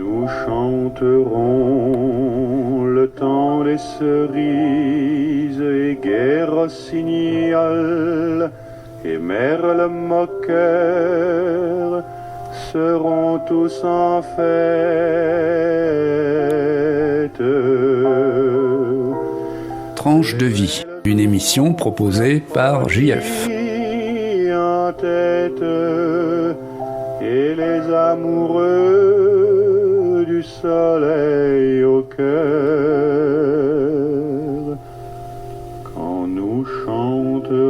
nous chanterons le temps des cerises et gai rossignol et merle moqueur seront tous en fête. Tranche de vie, une émission proposée par JF. En tête, et les amoureux du soleil au cœur, quand nous chanterons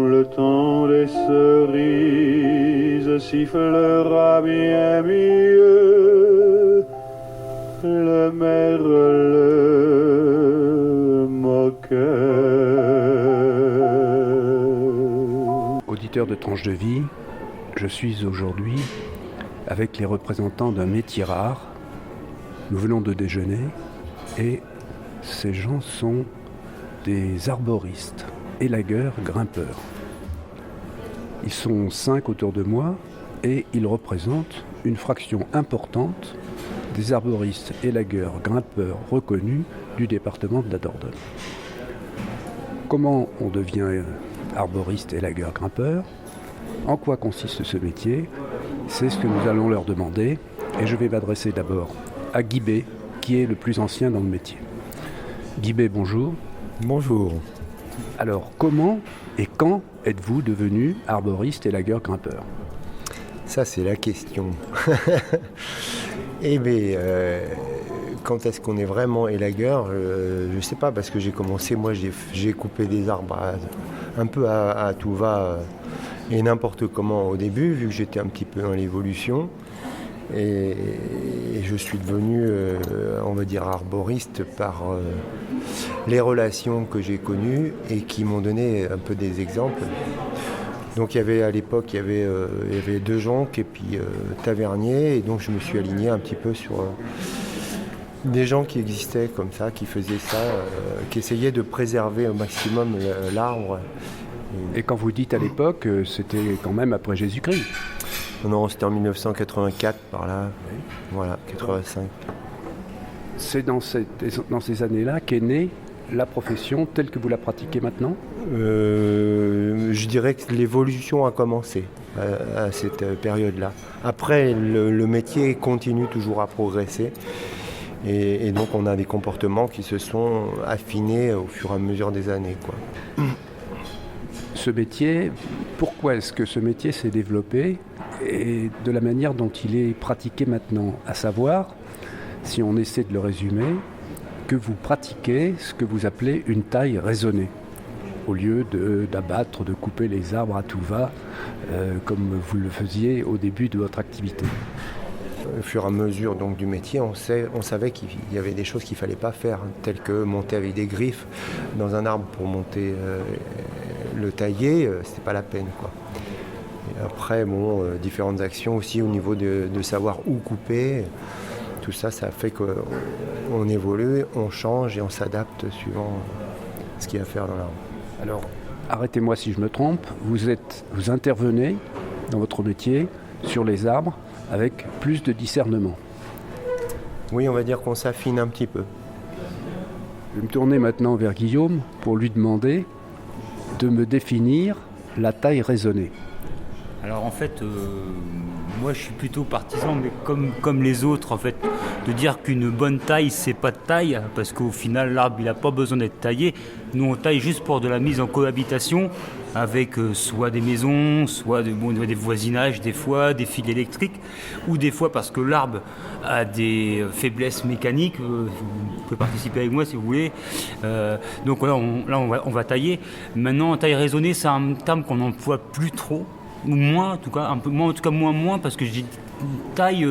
le temps des cerises, sifflera bien mieux le merle moqueur. Auditeur de Tranche de vie, je suis aujourd'hui avec les représentants d'un métier rare. Nous venons de déjeuner et ces gens sont des arboristes, élagueurs, grimpeurs. Ils sont 5 autour de moi et ils représentent une fraction importante des arboristes, élagueurs, grimpeurs reconnus du département de la Dordogne. Comment on devient arboriste, élagueur, grimpeur ? En quoi consiste ce métier ? C'est ce que nous allons leur demander et je vais m'adresser d'abord à Guy B, qui est le plus ancien dans le métier. Guy B, bonjour. Bonjour. Alors, comment et quand êtes-vous devenu arboriste, élagueur, grimpeur ? Ça, c'est la question. Eh bien, quand est-ce qu'on est vraiment élagueur ? Je ne sais pas, parce que j'ai commencé, moi, j'ai coupé des arbres un peu à tout va et n'importe comment au début, vu que j'étais un petit peu dans l'évolution. Et je suis devenu, on va dire, arboriste par les relations que j'ai connues et qui m'ont donné un peu des exemples. Donc à l'époque, il y avait De Jonck et puis Tavernier, et donc je me suis aligné un petit peu sur des gens qui existaient comme ça, qui faisaient ça, qui essayaient de préserver au maximum l'arbre. Et quand vous dites à l'époque, c'était quand même après Jésus-Christ ? Non, c'était en 1984 par là, voilà, 85. C'est dans ces années-là qu'est née la profession telle que vous la pratiquez maintenant ? Je dirais que l'évolution a commencé à cette période-là. Après, le métier continue toujours à progresser. Et donc, on a des comportements qui se sont affinés au fur et à mesure des années, quoi. Ce métier, pourquoi est-ce que ce métier s'est développé et de la manière dont il est pratiqué maintenant ? À savoir, si on essaie de le résumer, que vous pratiquez ce que vous appelez une taille raisonnée, au lieu d'abattre, de couper les arbres à tout va, comme vous le faisiez au début de votre activité. Au fur et à mesure donc, du métier, on savait qu'il y avait des choses qu'il ne fallait pas faire, telles que monter avec des griffes dans un arbre pour monter le tailler, c'était pas la peine, quoi. Et après, différentes actions aussi au niveau de savoir où couper. Tout ça, ça fait qu'on évolue, on change et on s'adapte suivant ce qu'il y a à faire dans l'arbre. Alors, arrêtez-moi si je me trompe, vous intervenez dans votre métier sur les arbres avec plus de discernement. Oui, on va dire qu'on s'affine un petit peu. Je vais me tourner maintenant vers Guillaume pour lui demander de me définir la taille raisonnée. Alors en fait, moi je suis plutôt partisan, mais comme les autres en fait, de dire qu'une bonne taille c'est pas de taille, parce qu'au final l'arbre il n'a pas besoin d'être taillé. Nous on taille juste pour de la mise en cohabitation avec soit des maisons, soit des voisinages, des fois des fils électriques, ou des fois parce que l'arbre a des faiblesses mécaniques. Vous pouvez participer avec moi si vous voulez. Donc voilà, on va tailler. Maintenant, taille raisonnée, c'est un terme qu'on n'emploie plus trop. Ou moins en tout cas, un peu moins, en tout cas moins, parce que je dis taille,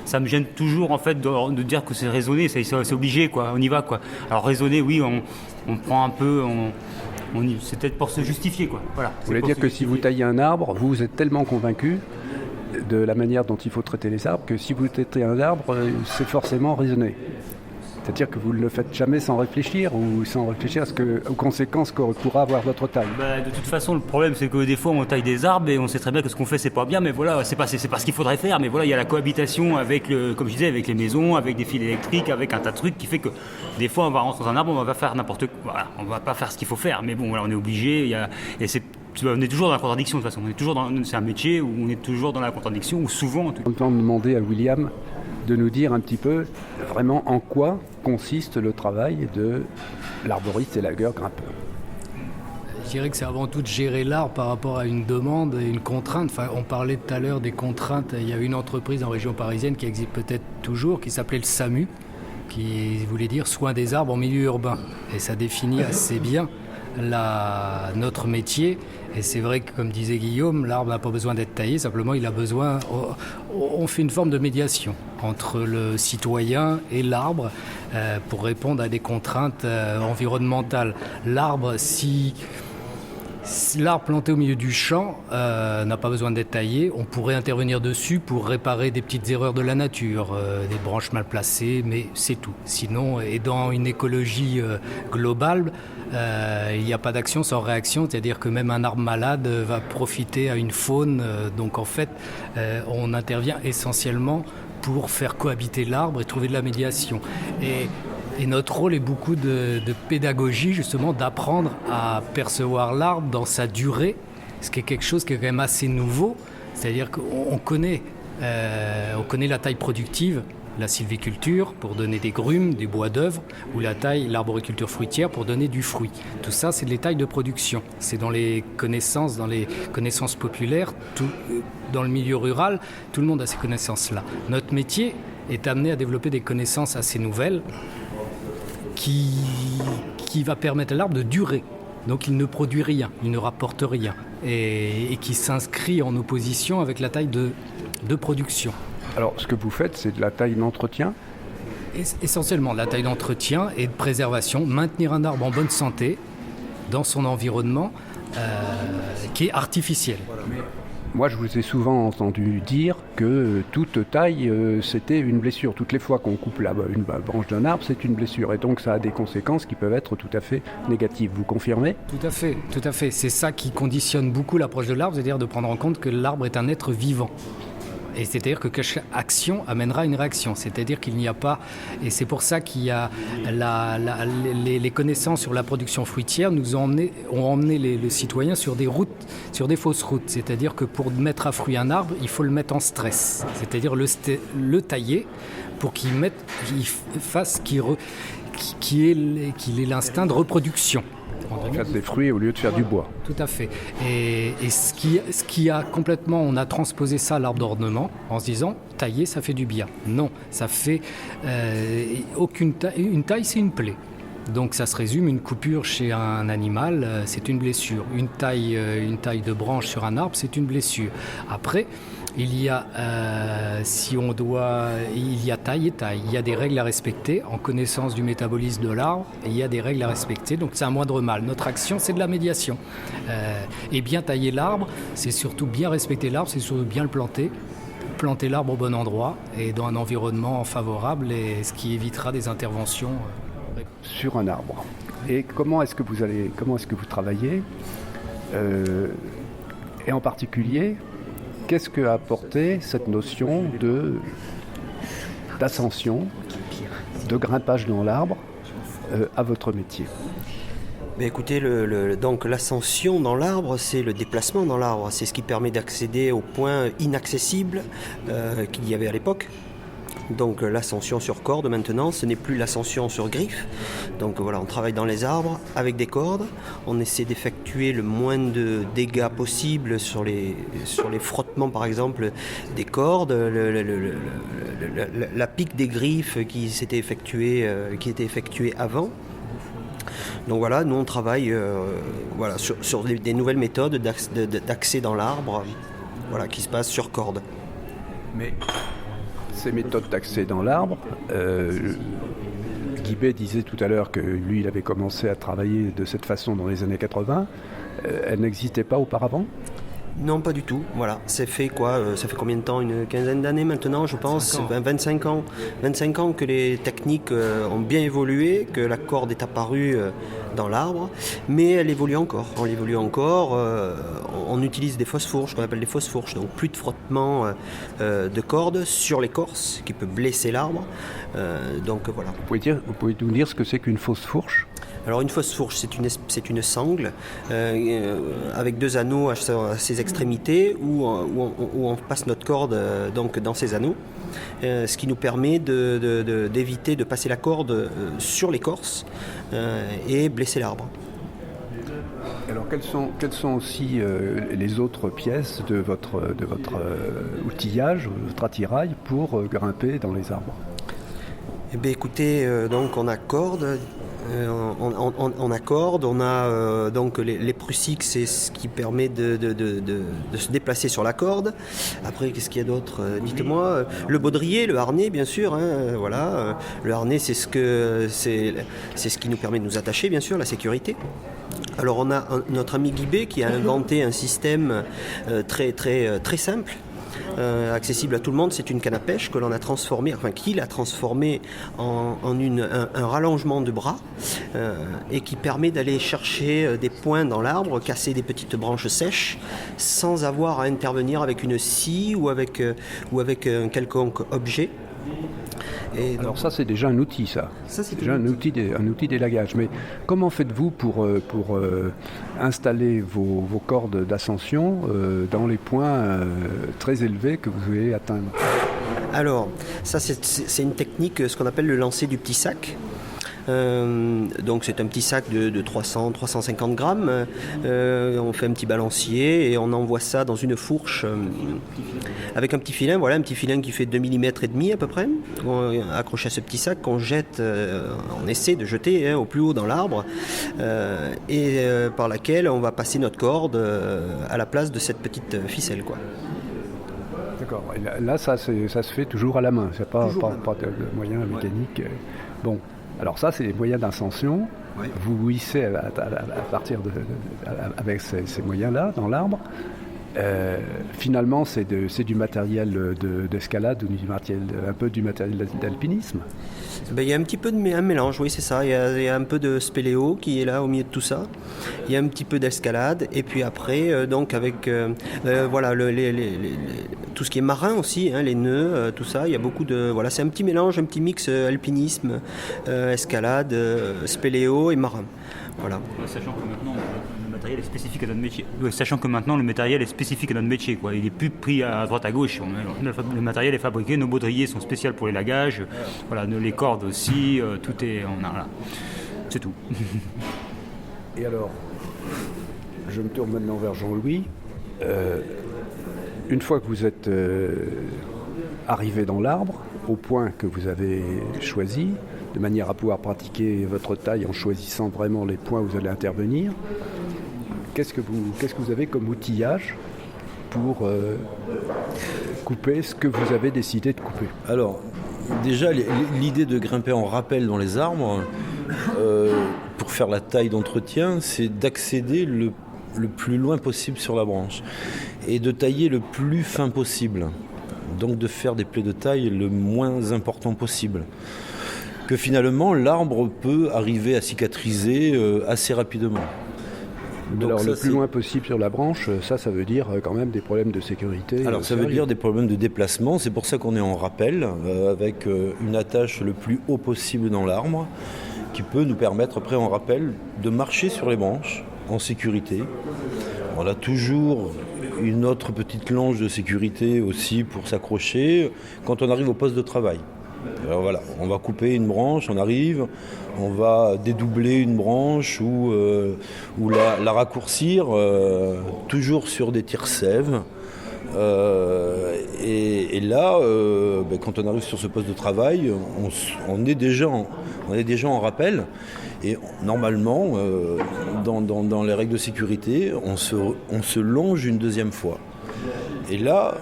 ça me gêne toujours en fait de dire que c'est raisonné, c'est obligé quoi, on y va quoi. Alors raisonner, oui, on prend un peu, c'est peut-être pour se justifier quoi. Voilà. Vous voulez dire que si vous taillez un arbre, vous êtes tellement convaincu de la manière dont il faut traiter les arbres que si vous traitez un arbre, c'est forcément raisonné. C'est-à-dire que vous ne le faites jamais sans réfléchir ou sans réfléchir aux conséquences que pourra avoir votre taille. De toute façon, le problème, c'est que des fois, on taille des arbres et on sait très bien que ce qu'on fait, c'est pas bien, mais voilà, c'est pas ce qu'il faudrait faire. Mais voilà, il y a la cohabitation avec, comme je disais, avec les maisons, avec des fils électriques, avec un tas de trucs qui fait que des fois, on va rentrer dans un arbre, on va faire n'importe quoi. Voilà, on va pas faire ce qu'il faut faire. Mais bon, voilà, on est obligé. On est toujours dans la contradiction de toute façon. C'est un métier où on est toujours dans la contradiction, ou souvent. En tout cas. On peut demander à William de nous dire un petit peu vraiment en quoi consiste le travail de l'arboriste élagueur grimpeur. Je dirais que c'est avant tout de gérer l'arbre par rapport à une demande et une contrainte. Enfin, on parlait tout à l'heure des contraintes. Il y avait une entreprise en région parisienne qui existe peut-être toujours, qui s'appelait le SAMU, qui voulait dire soin des arbres en milieu urbain. Et ça définit assez bien notre métier. Et c'est vrai que, comme disait Guillaume, l'arbre n'a pas besoin d'être taillé, simplement il a besoin... On fait une forme de médiation entre le citoyen et l'arbre pour répondre à des contraintes environnementales. L'arbre, si l'arbre planté au milieu du champ n'a pas besoin d'être taillé, on pourrait intervenir dessus pour réparer des petites erreurs de la nature, des branches mal placées, mais c'est tout. Sinon, et dans une écologie globale, il n'y a pas d'action sans réaction, c'est-à-dire que même un arbre malade va profiter à une faune. Donc en fait, on intervient essentiellement pour faire cohabiter l'arbre et trouver de la médiation. Et notre rôle est beaucoup de pédagogie, justement, d'apprendre à percevoir l'arbre dans sa durée, ce qui est quelque chose qui est quand même assez nouveau. C'est-à-dire qu'on connaît la taille productive, la sylviculture pour donner des grumes, des bois d'œuvre, ou l'arboriculture fruitière pour donner du fruit. Tout ça, c'est les tailles de production. C'est dans les connaissances populaires, dans le milieu rural, tout le monde a ces connaissances-là. Notre métier est amené à développer des connaissances assez nouvelles qui va permettre à l'arbre de durer. Donc il ne produit rien, il ne rapporte rien, et qui s'inscrit en opposition avec la taille de production. Alors ce que vous faites, c'est de la taille d'entretien ? Essentiellement de la taille d'entretien et de préservation, maintenir un arbre en bonne santé dans son environnement qui est artificiel. Moi, je vous ai souvent entendu dire que toute taille, c'était une blessure. Toutes les fois qu'on coupe une branche d'un arbre, c'est une blessure. Et donc, ça a des conséquences qui peuvent être tout à fait négatives. Vous confirmez ? Tout à fait. C'est ça qui conditionne beaucoup l'approche de l'arbre, c'est-à-dire de prendre en compte que l'arbre est un être vivant. Et c'est-à-dire que chaque action amènera une réaction. C'est-à-dire qu'il n'y a pas... Et c'est pour ça qu'il y a les connaissances sur la production fruitière ont emmené les citoyens sur des routes, sur des fausses routes. C'est-à-dire que pour mettre à fruit un arbre, il faut le mettre en stress. C'est-à-dire le tailler pour qu'il fasse qu'il ait l'instinct de reproduction. On fasse des fruits au lieu de faire du bois. Tout à fait. Et ce qui a complètement, on a transposé ça à l'arbre d'ornement en se disant tailler ça fait du bien. Non, ça fait aucune taille. Une taille c'est une plaie. Donc ça se résume, une coupure chez un animal, c'est une blessure. Une taille de branche sur un arbre, c'est une blessure. Après, il y a taille et taille. Il y a des règles à respecter en connaissance du métabolisme de l'arbre. Et il y a des règles à respecter, donc c'est un moindre mal. Notre action, c'est de la médiation. Et bien tailler l'arbre, c'est surtout bien respecter l'arbre, c'est surtout bien le planter l'arbre au bon endroit et dans un environnement favorable, et ce qui évitera des interventions. Sur un arbre. Et comment est-ce que vous travaillez et en particulier, qu'est-ce qu'a apporté cette notion d'ascension, de grimpage dans l'arbre à votre métier ? Écoutez, donc l'ascension dans l'arbre, c'est le déplacement dans l'arbre. C'est ce qui permet d'accéder aux points inaccessibles qu'il y avait à l'époque. Donc l'ascension sur corde maintenant, ce n'est plus l'ascension sur griffe. Donc voilà, on travaille dans les arbres avec des cordes. On essaie d'effectuer le moins de dégâts possible sur les frottements par exemple des cordes, la pique des griffes qui était effectuée avant. Donc voilà, nous on travaille sur des nouvelles méthodes d'accès dans l'arbre, qui se passent sur corde. Mais ces méthodes d'accès dans l'arbre, Guibet disait tout à l'heure que lui, il avait commencé à travailler de cette façon dans les années 80. Elles n'existaient pas auparavant ? Non, pas du tout. Voilà, c'est fait quoi ça fait combien de temps? Une quinzaine d'années maintenant, je pense. 25 ans. 25 ans que les techniques ont bien évolué, que la corde est apparue dans l'arbre, mais elle évolue encore. On évolue encore. On utilise des fausses fourches, qu'on appelle des fausses fourches, donc plus de frottement de corde sur l'écorce qui peut blesser l'arbre. Donc voilà. Vous pouvez nous dire ce que c'est qu'une fausse fourche? Alors une fausse fourche, c'est une sangle avec 2 anneaux à ses extrémités où on passe notre corde donc dans ces anneaux, ce qui nous permet d'éviter de passer la corde sur l'écorce et blesser l'arbre. Alors quelles sont aussi les autres pièces de votre outillage, votre attirail pour grimper dans les arbres? Eh bien écoutez, donc on a corde. On accorde, on a donc les prussiques, c'est ce qui permet de se déplacer sur la corde. Après, qu'est-ce qu'il y a d'autre? Dites-moi. Le baudrier, le harnais, bien sûr. Voilà. Le harnais, c'est ce qui nous permet de nous attacher, bien sûr, la sécurité. Alors, on a notre ami Guibé qui a inventé un système très simple. Accessible à tout le monde, c'est une canne à pêche que l'on a transformée, qu'il a transformée en un rallongement de bras et qui permet d'aller chercher des points dans l'arbre, casser des petites branches sèches sans avoir à intervenir avec une scie ou avec un quelconque objet. Alors ça c'est déjà un outil, ça c'est déjà un outil d'élagage. Mais comment faites-vous pour installer vos cordes d'ascension dans les points très élevés que vous voulez atteindre? Alors ça c'est une technique, ce qu'on appelle le lancer du petit sac. Donc c'est un petit sac de 300-350 grammes. On fait un petit balancier et on envoie ça dans une fourche avec un petit filin. Voilà, un petit filin qui fait 2 mm et demi à peu près. Accroché à ce petit sac qu'on jette, on essaie de jeter au plus haut dans l'arbre et par laquelle on va passer notre corde à la place de cette petite ficelle, quoi. D'accord. Et là ça se fait toujours à la main. C'est pas de moyen mécanique. Bon. Alors ça, c'est les moyens d'ascension. Oui. Vous hissez à partir avec ces moyens-là dans l'arbre. Finalement, c'est du matériel d'escalade ou un peu du matériel d'alpinisme. Il y a un petit peu un mélange, oui, c'est ça. Il y a un peu de spéléo qui est là au milieu de tout ça. Il y a un petit peu d'escalade. Et puis après, donc avec voilà, tout ce qui est marin aussi, les nœuds, tout ça. Il y a beaucoup de... Voilà, c'est un petit mélange, un petit mix alpinisme, escalade, spéléo et marin. Voilà. Sachant que maintenant, le matériel est spécifique à notre métier. Quoi. Il n'est plus pris à droite à gauche. Le matériel est fabriqué, nos baudriers sont spéciaux pour l'élagage. Voilà, les cordes aussi, tout est... Là. C'est tout. Et alors, je me tourne maintenant vers Jean-Louis. Une fois que vous êtes arrivé dans l'arbre, au point que vous avez choisi, de manière à pouvoir pratiquer votre taille en choisissant vraiment les points où vous allez intervenir, qu'est-ce que vous avez comme outillage pour couper ce que vous avez décidé de couper? Alors, déjà, l'idée de grimper en rappel dans les arbres, pour faire la taille d'entretien, c'est d'accéder le plus loin possible sur la branche et de tailler le plus fin possible. Donc de faire des plaies de taille le moins important possible. Que finalement, l'arbre peut arriver à cicatriser assez rapidement. Donc alors, le plus loin possible sur la branche, ça veut dire quand même des problèmes de sécurité. Alors ça veut dire des problèmes de déplacement, c'est pour ça qu'on est en rappel, avec une attache le plus haut possible dans l'arbre, qui peut nous permettre après en rappel de marcher sur les branches en sécurité. On a toujours une autre petite longe de sécurité aussi pour s'accrocher quand on arrive au poste de travail. Alors voilà, on va couper une branche, on arrive, on va dédoubler une branche ou la raccourcir, toujours sur des tire-sève. Et là, quand on arrive sur ce poste de travail, on est déjà en rappel. Et normalement, dans les règles de sécurité, on se longe une deuxième fois. Et là,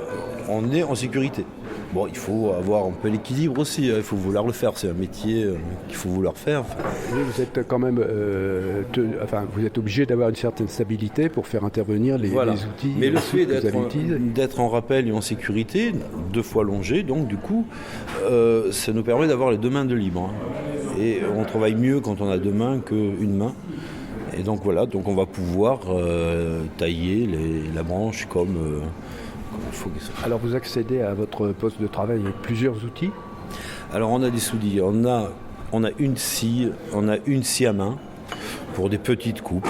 on est en sécurité. Bon, il faut avoir un peu l'équilibre aussi, il faut vouloir le faire, c'est un métier qu'il faut vouloir faire. Oui, vous êtes quand même, vous êtes obligé d'avoir une certaine stabilité pour faire intervenir les outils. Mais le fait que vous avez utilisés. d'être en rappel et en sécurité, 2 fois longé, donc du coup, ça nous permet d'avoir les 2 mains de libre. Et on travaille mieux quand on a 2 mains qu'une main. Et donc voilà, donc on va pouvoir tailler la branche comme il faut. Alors vous accédez à votre poste de travail avec plusieurs outils. Alors on a des soudis, on a une scie à main pour des petites coupes.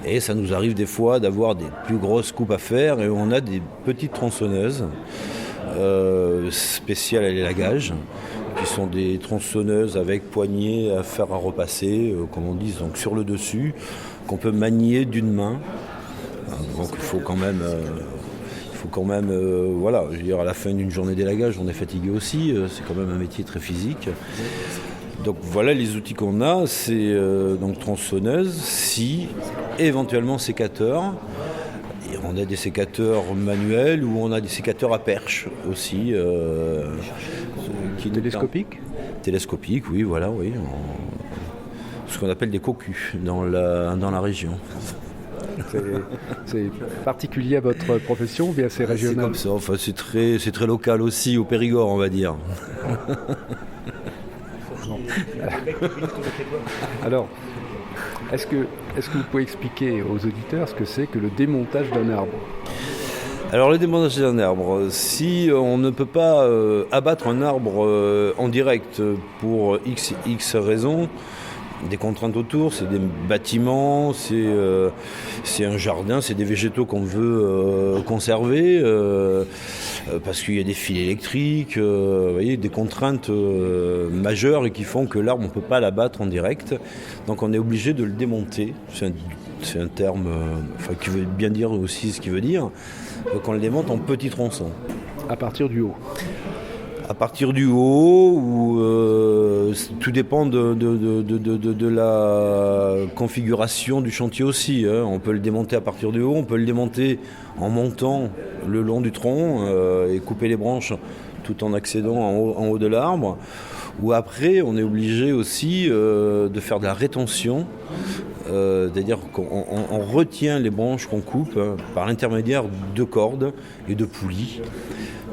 Et ça nous arrive des fois d'avoir des plus grosses coupes à faire et on a des petites tronçonneuses spéciales à l'élagage, qui sont des tronçonneuses avec poignée à faire à repasser, comme on dit, donc sur le dessus, qu'on peut manier d'une main. Donc il faut quand même, voilà, je veux dire, à la fin d'une journée d'élagage, on est fatigué aussi, c'est quand même un métier très physique. Donc voilà les outils qu'on a, c'est donc tronçonneuse, scie, éventuellement sécateur. Et on a des sécateurs manuels ou on a des sécateurs à perche aussi. Télescopiques ? Télescopiques, oui, voilà, oui. Ce qu'on appelle des cocus dans la région. C'est particulier à votre profession ou bien c'est régional ? C'est comme ça, enfin, c'est très local aussi, au Périgord, on va dire. Alors, est-ce que vous pouvez expliquer aux auditeurs ce que c'est que le démontage d'un arbre ? Alors le démontage d'un arbre, si on ne peut pas abattre un arbre en direct pour X raisons, des contraintes autour, c'est des bâtiments, c'est un jardin, c'est des végétaux qu'on veut conserver, parce qu'il y a des fils électriques, vous voyez, des contraintes majeures et qui font que l'arbre, on ne peut pas l'abattre en direct. Donc on est obligé de le démonter. C'est un terme qui veut bien dire aussi ce qu'il veut dire. Donc on le démonte en petits tronçons. À partir du haut. À partir du haut, ou tout dépend de la configuration du chantier aussi. On peut le démonter à partir du haut, on peut le démonter en montant le long du tronc et couper les branches tout en accédant en haut de l'arbre. Ou après, on est obligé aussi de faire de la rétention, c'est-à-dire qu'on retient les branches qu'on coupe par l'intermédiaire de cordes et de poulies,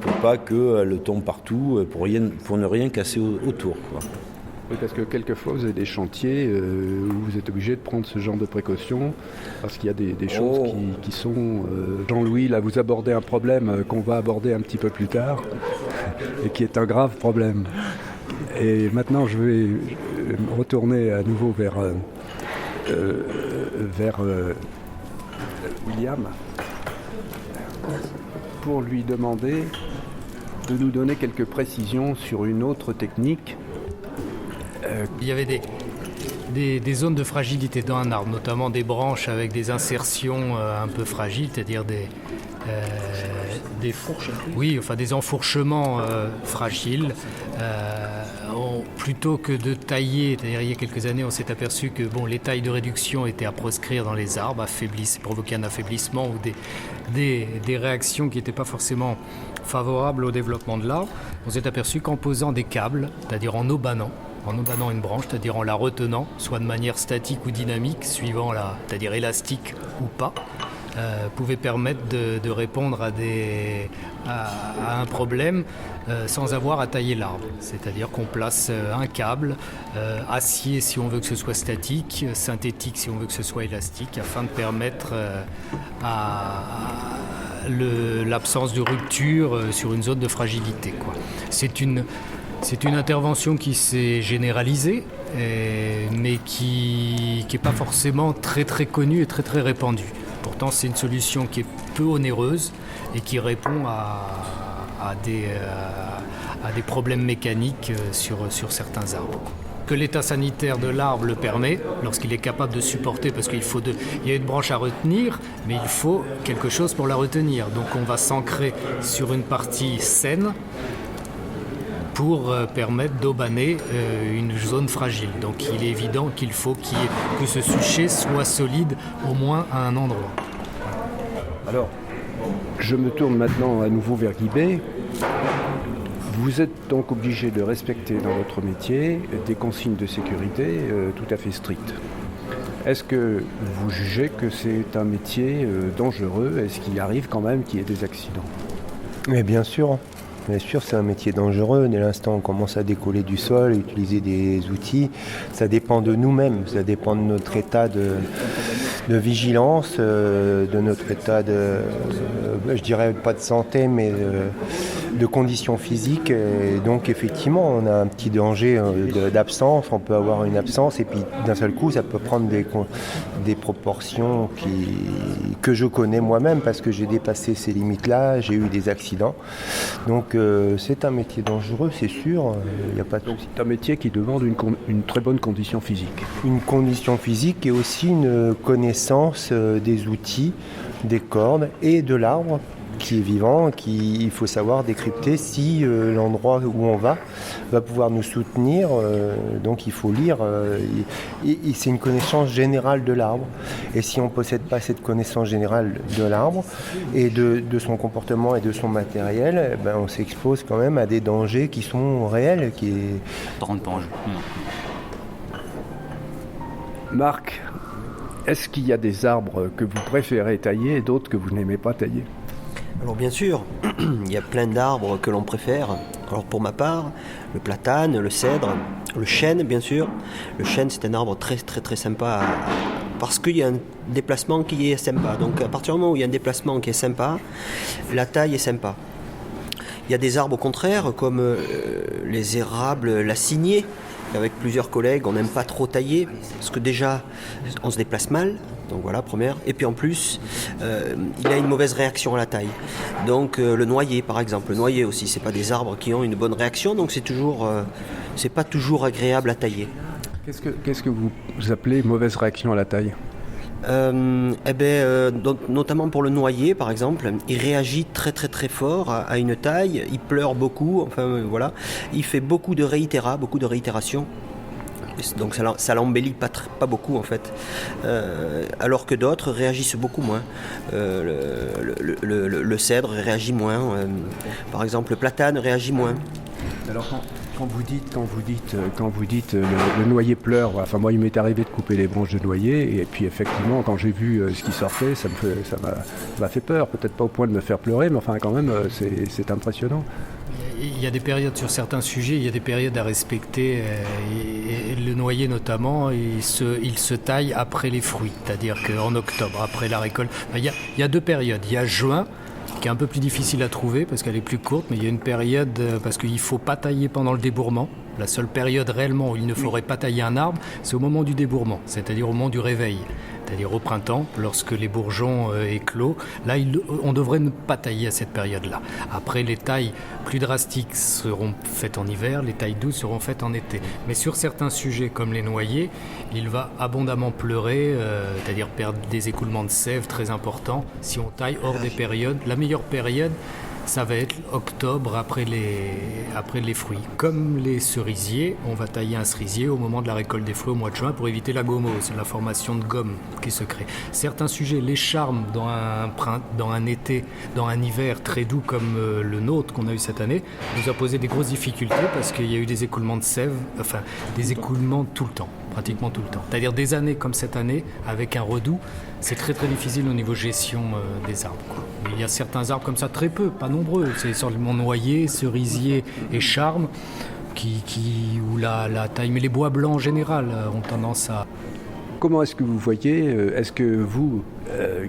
pour pas qu'elles tombent partout, pour ne rien casser autour, quoi. Oui, parce que quelquefois vous avez des chantiers où vous êtes obligé de prendre ce genre de précautions, parce qu'il y a des choses qui sont... Jean-Louis, là vous abordez un problème qu'on va aborder un petit peu plus tard, et qui est un grave problème. Et maintenant je vais me retourner à nouveau vers William, pour lui demander de nous donner quelques précisions sur une autre technique. Il y avait des zones de fragilité dans un arbre, notamment des branches avec des insertions un peu fragiles, c'est-à-dire des enfourchements fragiles. Plutôt que de tailler, c'est-à-dire il y a quelques années, on s'est aperçu que les tailles de réduction étaient à proscrire dans les arbres, provoquaient un affaiblissement ou des réactions qui n'étaient pas forcément favorables au développement de l'arbre. On s'est aperçu qu'en posant des câbles, c'est-à-dire en aubanant une branche, c'est-à-dire en la retenant, soit de manière statique ou dynamique, suivant c'est-à-dire élastique ou pas, pouvait permettre de répondre à un problème sans avoir à tailler l'arbre. C'est-à-dire qu'on place un câble, acier si on veut que ce soit statique, synthétique si on veut que ce soit élastique, afin de permettre l'absence de rupture sur une zone de fragilité, quoi. C'est une intervention qui s'est généralisée, mais qui n'est pas forcément très très connue et très très répandue. Pourtant, c'est une solution qui est peu onéreuse et qui répond à des problèmes mécaniques sur certains arbres. Que l'état sanitaire de l'arbre le permet, lorsqu'il est capable de supporter, parce qu'il y a une branche à retenir, mais il faut quelque chose pour la retenir. Donc on va s'ancrer sur une partie saine pour permettre d'aubaner une zone fragile. Donc il est évident qu'il faut que ce suchet soit solide au moins à un endroit. Alors, je me tourne maintenant à nouveau vers Guy B. Vous êtes donc obligé de respecter dans votre métier des consignes de sécurité tout à fait strictes. Est-ce que vous jugez que c'est un métier dangereux? Est-ce qu'il arrive quand même qu'il y ait des accidents? Mais bien sûr, c'est un métier dangereux. Dès l'instant où on commence à décoller du sol, utiliser des outils, ça dépend de nous-mêmes, ça dépend de notre état de vigilance, de notre état je dirais pas de santé, mais de conditions physiques. Et donc effectivement, on a un petit danger d'absence, on peut avoir une absence et puis d'un seul coup, ça peut prendre des proportions que je connais moi-même parce que j'ai dépassé ces limites-là, j'ai eu des accidents. Donc c'est un métier dangereux, c'est sûr, il n'y a pas de souci. C'est un métier qui demande une très bonne condition physique. Une condition physique et aussi une connaissance des outils, des cordes et de l'arbre qui est vivant, il faut savoir décrypter si l'endroit où on va pouvoir nous soutenir. Donc il faut lire. C'est une connaissance générale de l'arbre. Et si on ne possède pas cette connaissance générale de l'arbre et de son comportement et de son matériel, on s'expose quand même à des dangers qui sont réels. Marc, est-ce qu'il y a des arbres que vous préférez tailler et d'autres que vous n'aimez pas tailler? Alors bien sûr, il y a plein d'arbres que l'on préfère. Alors pour ma part, le platane, le cèdre, le chêne bien sûr. Le chêne c'est un arbre très très très sympa parce qu'il y a un déplacement qui est sympa. Donc à partir du moment où il y a un déplacement qui est sympa, la taille est sympa. Il y a des arbres au contraire comme les érables, la cygnée. Avec plusieurs collègues, on n'aime pas trop tailler parce que déjà on se déplace mal, donc voilà, première. Et puis en plus, il a une mauvaise réaction à la taille. Donc le noyer par exemple, le noyer aussi, c'est pas des arbres qui ont une bonne réaction, donc c'est pas toujours agréable à tailler. Qu'est-ce que vous appelez mauvaise réaction à la taille? Notamment pour le noyer par exemple, il réagit très très très fort à une taille, il pleure beaucoup, enfin voilà, il fait beaucoup de réitération, donc ça l'embellit pas beaucoup en fait, alors que d'autres réagissent beaucoup moins. Le cèdre réagit moins, par exemple le platane réagit moins. Alors quand vous dites le noyer pleure, enfin moi il m'est arrivé de couper les branches de noyer et puis effectivement quand j'ai vu ce qui sortait, ça m'a fait peur, peut-être pas au point de me faire pleurer, mais enfin quand même c'est impressionnant. Il y a des périodes sur certains sujets, il y a des périodes à respecter, et le noyer notamment, il se taille après les fruits, c'est-à-dire qu'en octobre, après la récolte, il y a deux périodes, il y a juin, qui est un peu plus difficile à trouver parce qu'elle est plus courte, mais il y a une période parce qu'il ne faut pas tailler pendant le débourrement. La seule période réellement où il ne faudrait pas tailler un arbre, c'est au moment du débourrement, c'est-à-dire au moment du réveil. C'est-à-dire au printemps, lorsque les bourgeons éclosent, là on devrait ne pas tailler à cette période-là. Après, les tailles plus drastiques seront faites en hiver, les tailles douces seront faites en été. Mais sur certains sujets comme les noyers, il va abondamment pleurer, c'est-à-dire perdre des écoulements de sève très importants si on taille hors des périodes. La meilleure période, ça va être octobre après les fruits. Comme les cerisiers, on va tailler un cerisier au moment de la récolte des fruits au mois de juin pour éviter la gommose, la formation de gomme qui se crée. Certains sujets, les charmes dans un été, dans un hiver très doux comme le nôtre qu'on a eu cette année, nous a posé des grosses difficultés parce qu'il y a eu des écoulements de sève, enfin des écoulements tout le temps. Pratiquement tout le temps. C'est-à-dire des années comme cette année, avec un redout, c'est très très difficile au niveau gestion des arbres. Mais il y a certains arbres comme ça, très peu, pas nombreux. C'est seulement noyer, cerisier et charme où la taille. Mais les bois blancs en général ont tendance à... Comment est-ce que vous voyez, est-ce que vous,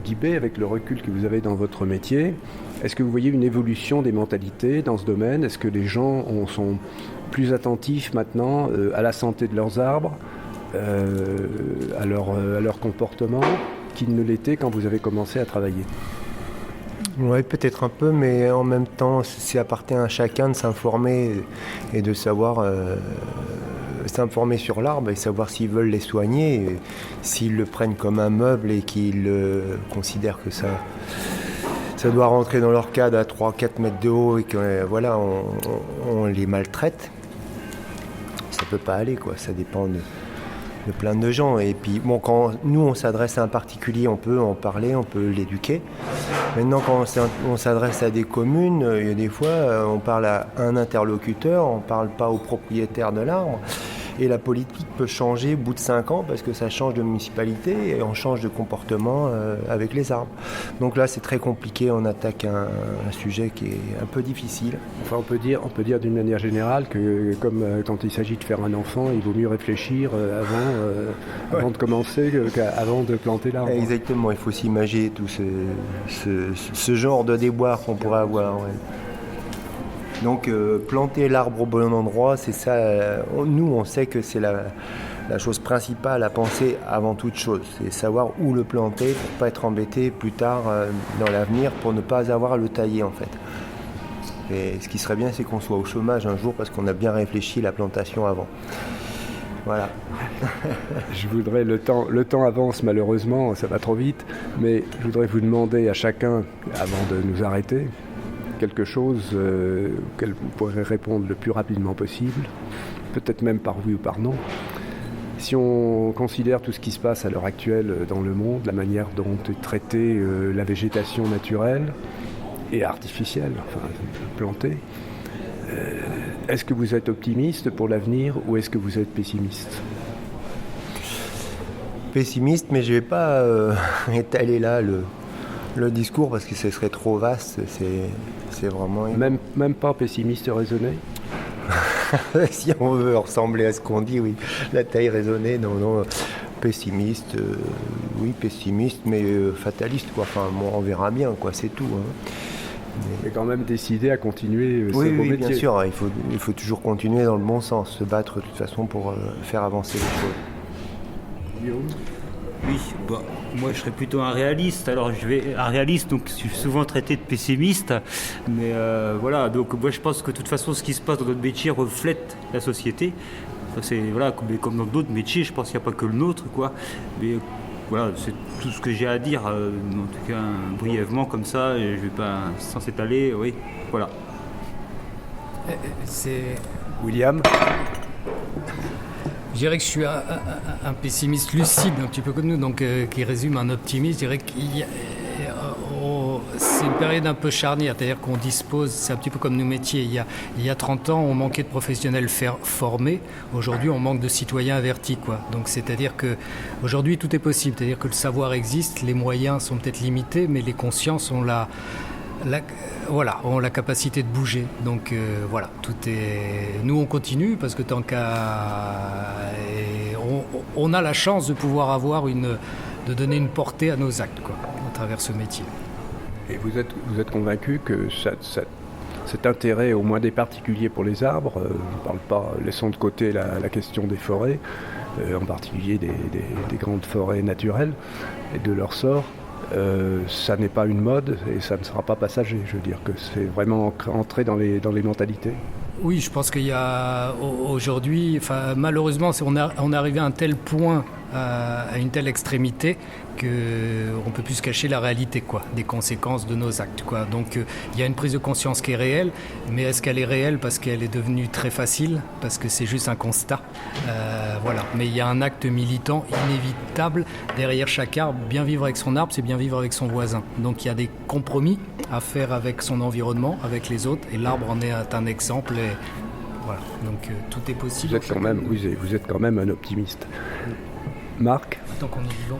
Guy, avec le recul que vous avez dans votre métier, est-ce que vous voyez une évolution des mentalités dans ce domaine? Est-ce que les gens sont plus attentifs maintenant à la santé de leurs arbres, à leur comportement, qu'ils ne l'étaient quand vous avez commencé à travailler? Oui, peut-être un peu, mais en même temps, c'est appartient à chacun de s'informer et de savoir s'informer sur l'arbre et savoir s'ils veulent les soigner, et s'ils le prennent comme un meuble et qu'ils considèrent que ça doit rentrer dans leur cadre à 3-4 mètres de haut et que voilà, on les maltraite. Ça peut pas aller, quoi. Ça dépend de plein de gens. Et puis bon, quand nous on s'adresse à un particulier, on peut en parler, on peut l'éduquer. Maintenant, quand on s'adresse à des communes, il y a des fois, on parle à un interlocuteur, on ne parle pas au propriétaire de l'arbre. Et la politique peut changer au bout de 5 ans parce que ça change de municipalité et on change de comportement avec les arbres. Donc là, c'est très compliqué. On attaque un sujet qui est un peu difficile. Enfin, on peut dire d'une manière générale que comme quand il s'agit de faire un enfant, il vaut mieux réfléchir avant de commencer qu'avant de planter l'arbre. Exactement. Il faut s'imaginer tout ce genre de déboire qu'on pourrait avoir. Ouais. Donc planter l'arbre au bon endroit, c'est ça. Nous, on sait que c'est la chose principale à penser avant toute chose. C'est savoir où le planter pour ne pas être embêté plus tard dans l'avenir, pour ne pas avoir à le tailler en fait. Et ce qui serait bien, c'est qu'on soit au chômage un jour parce qu'on a bien réfléchi la plantation avant. Voilà. Je voudrais, le temps avance malheureusement, ça va trop vite, mais je voudrais vous demander à chacun, avant de nous arrêter, quelque chose auquel vous pourrez répondre le plus rapidement possible, peut-être même par oui ou par non. Si on considère tout ce qui se passe à l'heure actuelle dans le monde, la manière dont est traitée la végétation naturelle et artificielle, enfin plantée, est-ce que vous êtes optimiste pour l'avenir ou est-ce que vous êtes pessimiste ? Pessimiste, mais je ne vais pas étaler là le discours parce que ce serait trop vaste. C'est vraiment... Même pas pessimiste raisonné ? Si on veut ressembler à ce qu'on dit, oui. La taille raisonnée, non. Pessimiste, oui, pessimiste, mais fataliste, quoi. Enfin, bon, on verra bien, quoi, c'est tout. Hein. Mais quand même décidé à continuer ce beau oui, métier. Bien sûr, il faut toujours continuer dans le bon sens, se battre de toute façon pour faire avancer les choses. Guillaume ? Oui, moi je serais plutôt un réaliste. Alors donc je suis souvent traité de pessimiste, mais voilà. Donc moi je pense que de toute façon ce qui se passe dans notre métier reflète la société. C'est voilà, comme dans d'autres métiers, je pense qu'il n'y a pas que le nôtre, quoi. Mais voilà, c'est tout ce que j'ai à dire. En tout cas, brièvement comme ça, je vais pas sans s'étaler. Oui, voilà. C'est William ? Je dirais que je suis un pessimiste lucide, un petit peu comme nous, donc qui résume un optimiste. Je dirais que c'est une période un peu charnière, c'est-à-dire qu'on dispose, c'est un petit peu comme nos métiers. Il y a 30 ans, on manquait de professionnels formés. Aujourd'hui, on manque de citoyens avertis, quoi. Donc, c'est-à-dire qu'aujourd'hui, tout est possible. C'est-à-dire que le savoir existe, les moyens sont peut-être limités, mais les consciences ont ont la capacité de bouger. Donc voilà, tout est. Nous, on continue parce que tant on a la chance de pouvoir de donner une portée à nos actes, quoi, à travers ce métier. Et vous êtes convaincu que cet intérêt, au moins des particuliers pour les arbres, je ne parle pas, laissons de côté la question des forêts, en particulier des grandes forêts naturelles et de leur sort, ça n'est pas une mode et ça ne sera pas passager. Je veux dire que c'est vraiment entré dans les mentalités. Oui, je pense qu'il y a aujourd'hui, malheureusement, on est arrivé à un tel point, à une telle extrémité qu'on ne peut plus se cacher la réalité, quoi, des conséquences de nos actes, quoi. Donc il y a une prise de conscience qui est réelle, mais est-ce qu'elle est réelle parce qu'elle est devenue très facile, parce que c'est juste un constat, voilà. Mais il y a un acte militant inévitable derrière chaque arbre. Bien vivre avec son arbre, c'est bien vivre avec son voisin. Donc il y a des compromis à faire avec son environnement, avec les autres, et l'arbre en est un exemple. Et voilà. Donc tout est possible. Vous êtes quand même un optimiste. Marc,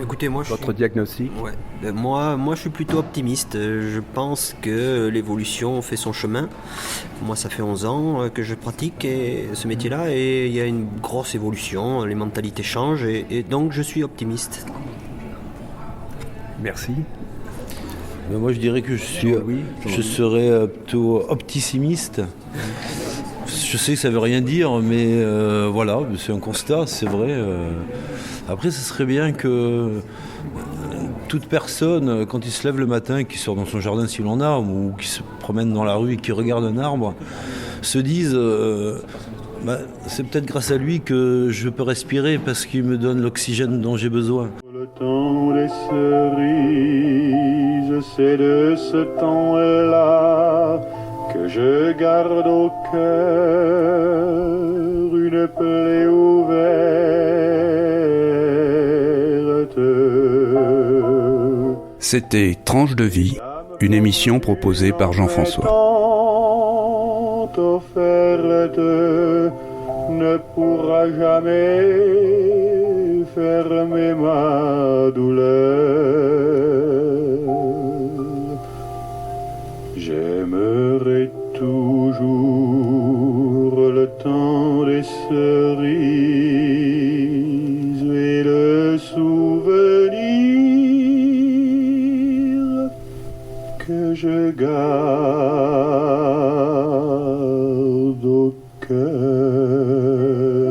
écoutez, votre diagnostic. Ouais. Moi, je suis plutôt optimiste. Je pense que l'évolution fait son chemin. Moi, ça fait 11 ans que je pratique ce métier-là et il y a une grosse évolution. Les mentalités changent et donc je suis optimiste. Merci. Mais moi, je dirais que je serais plutôt optimiste. Je sais que ça veut rien dire, mais voilà, c'est un constat, c'est vrai. Après, ce serait bien que toute personne, quand il se lève le matin, qui sort dans son jardin s'il en a, ou qui se promène dans la rue et qui regarde un arbre, se dise c'est peut-être grâce à lui que je peux respirer parce qu'il me donne l'oxygène dont j'ai besoin. Le temps des cerises, c'est de ce temps-là que je garde au cœur une plaie ouverte. C'était Tranche de vie, une émission proposée par Jean-François. Offerte ne pourra jamais fermer ma douleur. J'aimerai toujours le temps des cerises et le souvenir que je garde au cœur.